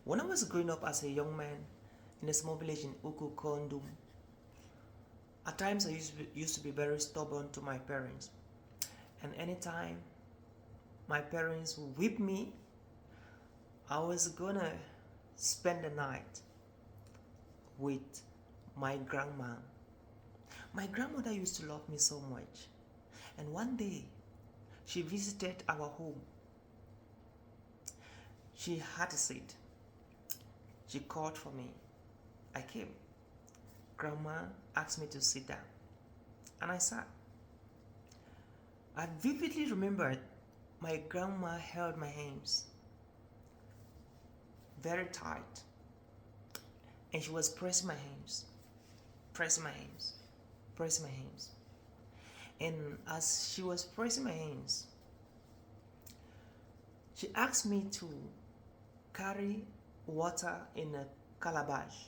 When I was growing up as a young man in a small village in Uku Kondum, at times I used to be very stubborn to my parents. And anytime my parents would whip me, I was gonna spend the night with my grandma. My grandmother used to love me so much. And one day, she visited our home. She had a seat. She called for me. I came. Grandma asked me to sit down. And I sat. I vividly remembered my grandma held my hands very tight. And she was pressing my hands, pressing my hands, pressing my hands. And as she was pressing my hands, she asked me to carry water in a calabash,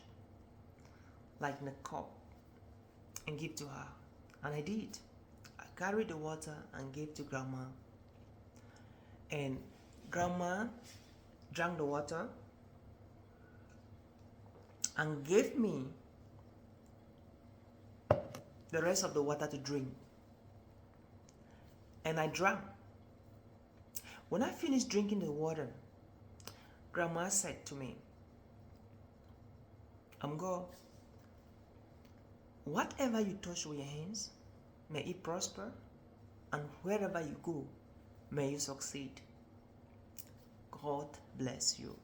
like in a cup, and give to her. And I did. I carried the water and gave to grandma. And grandma drank the water and gave me the rest of the water to drink. And I drank. When I finished drinking the water, grandma said to me, Amgo, whatever you touch with your hands, may it prosper, and wherever you go, may you succeed. God bless you.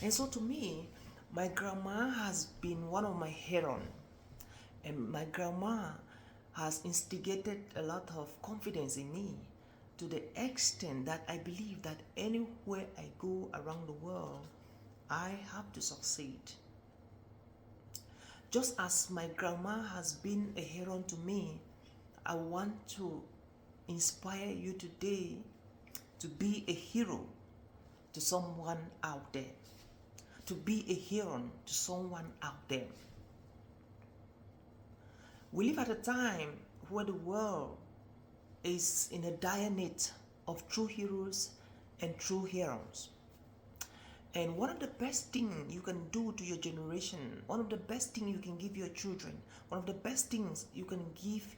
And so to me, my grandma has been one of my heroes. And my grandma has instigated a lot of confidence in me to the extent that I believe that anywhere I go around the world, I have to succeed. Just as my grandma has been a hero to me, I want to inspire you today to be a hero to someone out there. To be a hero to someone out there. We live at a time where the world is in a dire need of true heroes and true heroes. And one of the best things you can do to your generation, one of the best things you can give your children, one of the best things you can give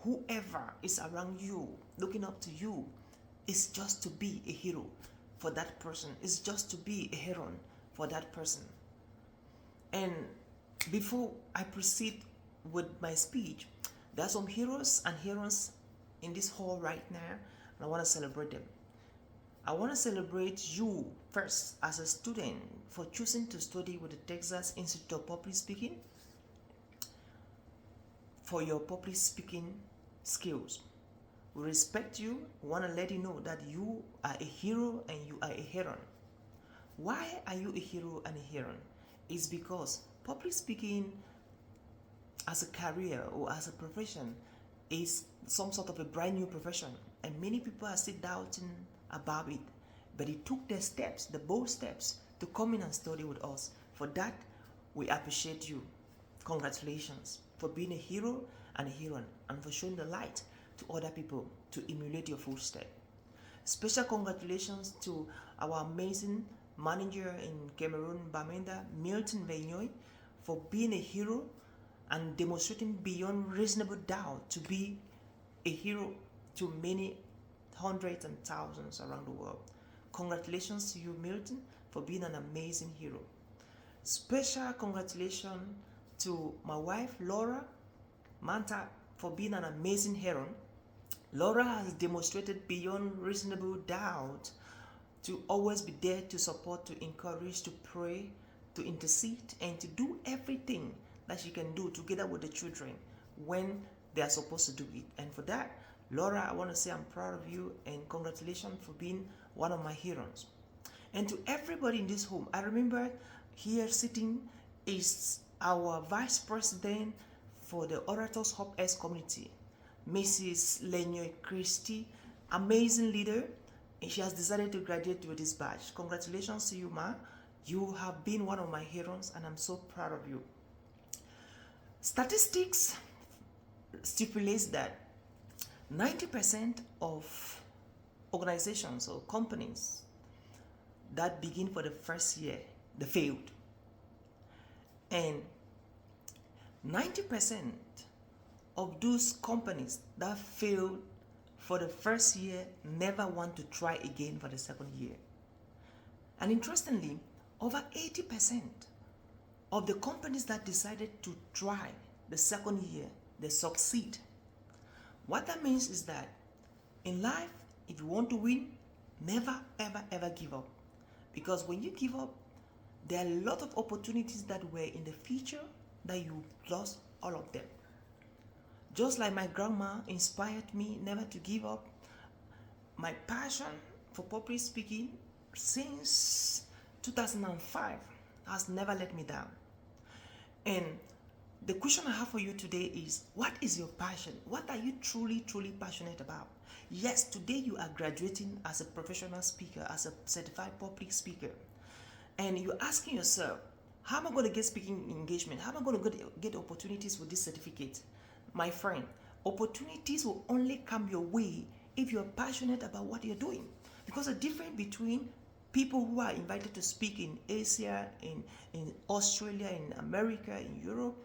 whoever is around you, looking up to you, is just to be a hero for that person. It's just to be a hero for that person. And before I proceed with my speech, there are some heroes and heroines in this hall right now, and I want to celebrate them. I want to celebrate you first as a student for choosing to study with the Texas Institute of Public Speaking for your public speaking skills. We respect you. We want to let you know that you are a hero and you are a hero. Why are you a hero and a hero? It's because public speaking as a career or as a profession is some sort of a brand new profession, and many people are still doubting about it. But it took the steps, the bold steps, to come in and study with us. For that, we appreciate you. Congratulations for being a hero and a heroine, and for showing the light to other people to emulate your footsteps. Special congratulations to our amazing manager in Cameroon, Bamenda, Milton Vainoy, for being a hero and demonstrating beyond reasonable doubt to be a hero to many hundreds and thousands around the world. Congratulations to you, Milton, for being an amazing hero. Special congratulations to my wife, Laura Manta, for being an amazing hero. Laura has demonstrated beyond reasonable doubt to always be there to support, to encourage, to pray, to intercede, and to do everything that she can do together with the children when they are supposed to do it. And for that, Laura, I want to say I'm proud of you and congratulations for being one of my heroes. And to everybody in this home, I remember here sitting is our Vice President for the Orators Hub S community, Mrs. Lenyoy Christie, amazing leader, and she has decided to graduate with this badge. Congratulations to you, ma. You have been one of my heroes, and I'm so proud of you. Statistics stipulates that 90% of organizations or companies that begin for the first year, they failed. And 90% of those companies that failed for the first year never want to try again for the second year. And interestingly, over 80% of the companies that decided to try the second year, they succeed. What that means is that in life, if you want to win, never, ever, ever give up. Because when you give up, there are a lot of opportunities that were in the future that you lost all of them. Just like my grandma inspired me never to give up, my passion for public speaking since 2005 has never let me down. And the question I have for you today is, what is your passion? What are you truly, truly passionate about? Yes, today you are graduating as a professional speaker, as a certified public speaker. And you're asking yourself, how am I going to get speaking engagement? How am I going to get opportunities with this certificate? My friend, opportunities will only come your way if you're passionate about what you're doing. Because the difference between people who are invited to speak in Asia, in Australia, in America, in Europe,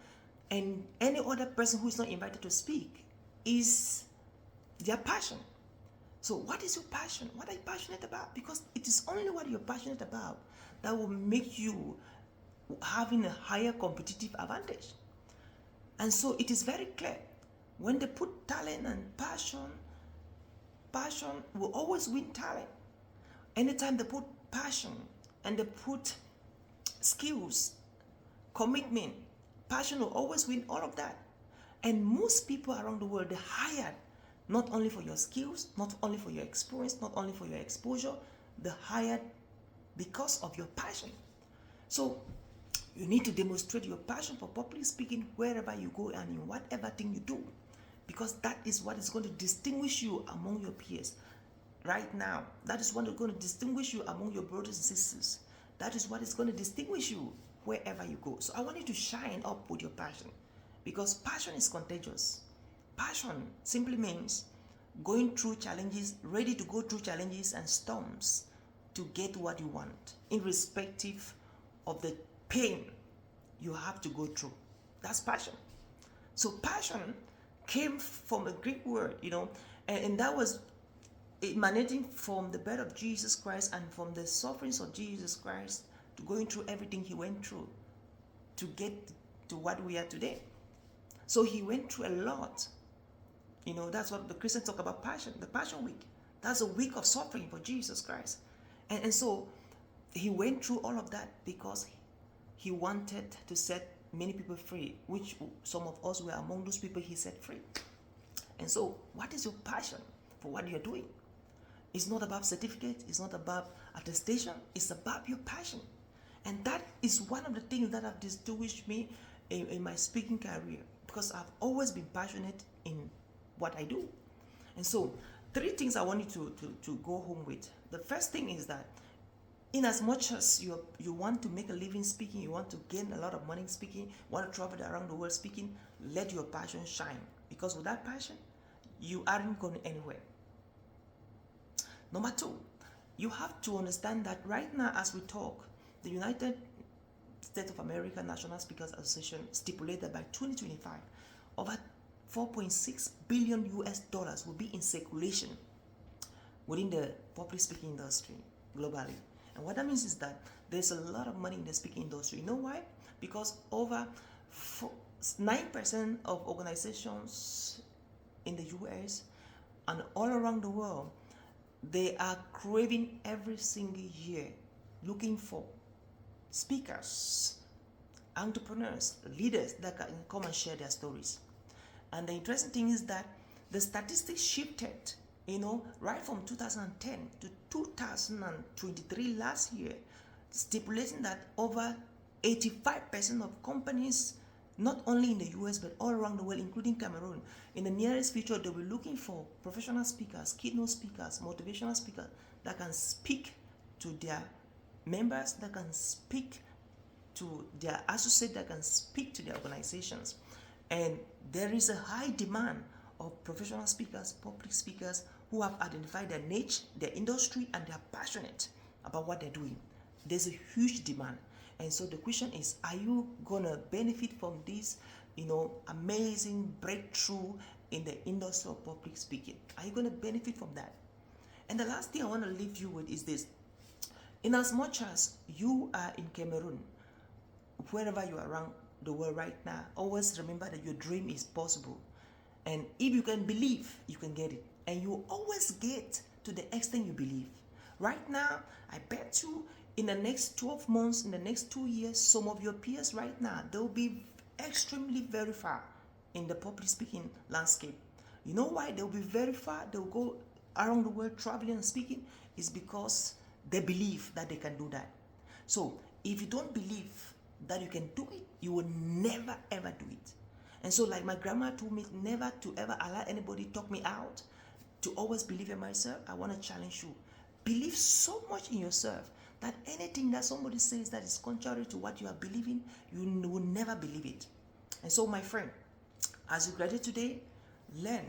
and any other person who is not invited to speak is their passion. So what is your passion? What are you passionate about? Because it is only what you're passionate about that will make you having a higher competitive advantage. And so it is very clear, when they put talent and passion will always win talent. Anytime they put passion and they put skills, commitment, passion will always win all of that. And most people around the world, they hired not only for your skills, not only for your experience, not only for your exposure, they hired because of your passion. So you need to demonstrate your passion for public speaking wherever you go and in whatever thing you do, because that is what is going to distinguish you among your peers. Right now, that is what is going to distinguish you among your brothers and sisters. That is what is going to distinguish you wherever you go. So I want you to shine up with your passion, because passion is contagious. Passion simply means going through challenges, ready to go through challenges and storms to get what you want, irrespective of the pain you have to go through. That's passion. So passion came from a Greek word, and that was emanating from the birth of Jesus Christ and from the sufferings of Jesus Christ, to going through everything he went through to get to what we are today. So he went through a lot. That's what the Christians talk about passion, the Passion Week. That's a week of suffering for Jesus Christ. And so he went through all of that because he wanted to set many people free, which some of us were among those people he set free. And so what is your passion for what you're doing? It's not about certificate, it's not about attestation, it's about your passion. And that is one of the things that have distinguished me in my speaking career, because I've always been passionate in what I do. And so 3 things I want you to go home with. The first thing is that in as much as you want to make a living speaking, you want to gain a lot of money speaking, want to travel around the world speaking, let your passion shine. Because without passion, you aren't going anywhere. Number 2, you have to understand that right now as we talk, the United States of America National Speakers Association stipulated by 2025, over 4.6 billion US dollars will be in circulation within the public speaking industry globally. And what that means is that there's a lot of money in the speaking industry. You know why? Because over 9% of organizations in the US and all around the world, they are craving every single year, looking for speakers, entrepreneurs, leaders that can come and share their stories. And the interesting thing is that the statistics shifted, right from 2010 to 2023 last year, stipulating that over 85% of companies, not only in the US but all around the world, including Cameroon, in the nearest future, they'll be looking for professional speakers, keynote speakers, motivational speakers that can speak to their members, that can speak to their associates, that can speak to their organizations. And there is a high demand of professional speakers, public speakers who have identified their niche, their industry, and they are passionate about what they're doing. There's a huge demand. And so the question is, are you gonna benefit from this, amazing breakthrough in the industry of public speaking? Are you gonna benefit from that? And the last thing I want to leave you with is this. In as much as you are in Cameroon, wherever you are around the world right now, always remember that your dream is possible. And if you can believe, you can get it. And you always get to the extent you believe. Right now, I bet you in the next 12 months, in the next 2 years, some of your peers right now, they'll be extremely very far in the public speaking landscape. You know why they'll be very far? They'll go around the world traveling and speaking. Is because they believe that they can do that. So if you don't believe that you can do it, you will never ever do it. And so, like my grandma told me, never to ever allow anybody talk me out, to always believe in myself. I want to challenge you. Believe so much in yourself that anything that somebody says that is contrary to what you are believing, you will never believe it. And so, my friend, as you graduate today, learn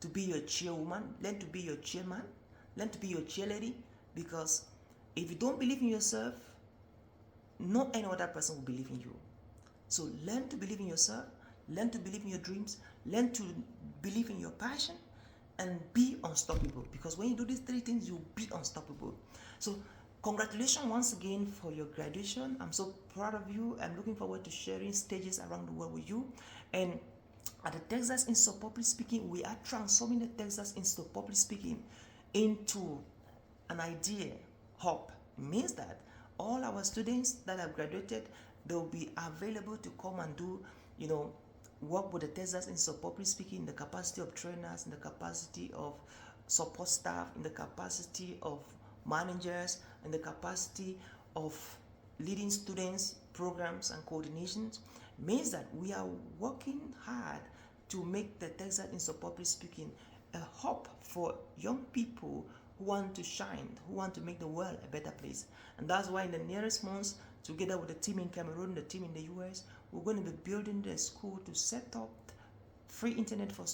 to be your chairwoman, learn to be your chairman, learn to be your cheerleader, because if you don't believe in yourself, no any other person will believe in you. So learn to believe in yourself, learn to believe in your dreams, learn to believe in your passion, and be unstoppable. Because when you do these three things, you'll be unstoppable. So congratulations once again for your graduation. I'm so proud of you. I'm looking forward to sharing stages around the world with you. And at the Texas Institute of Public Speaking, we are transforming the Texas Institute of Public Speaking into an idea hub. It means that all our students that have graduated, they'll be available to come and do, work with the Texas Institute of Public Speaking in the capacity of trainers, in the capacity of support staff, in the capacity of managers, in the capacity of leading students, programs, and coordinations. It means that we are working hard to make the Texas Institute of Public Speaking a hub for young people who want to shine, who want to make the world a better place. And that's why in the nearest months, together with the team in Cameroon, the team in the US, we're going to be building the school to set up free internet for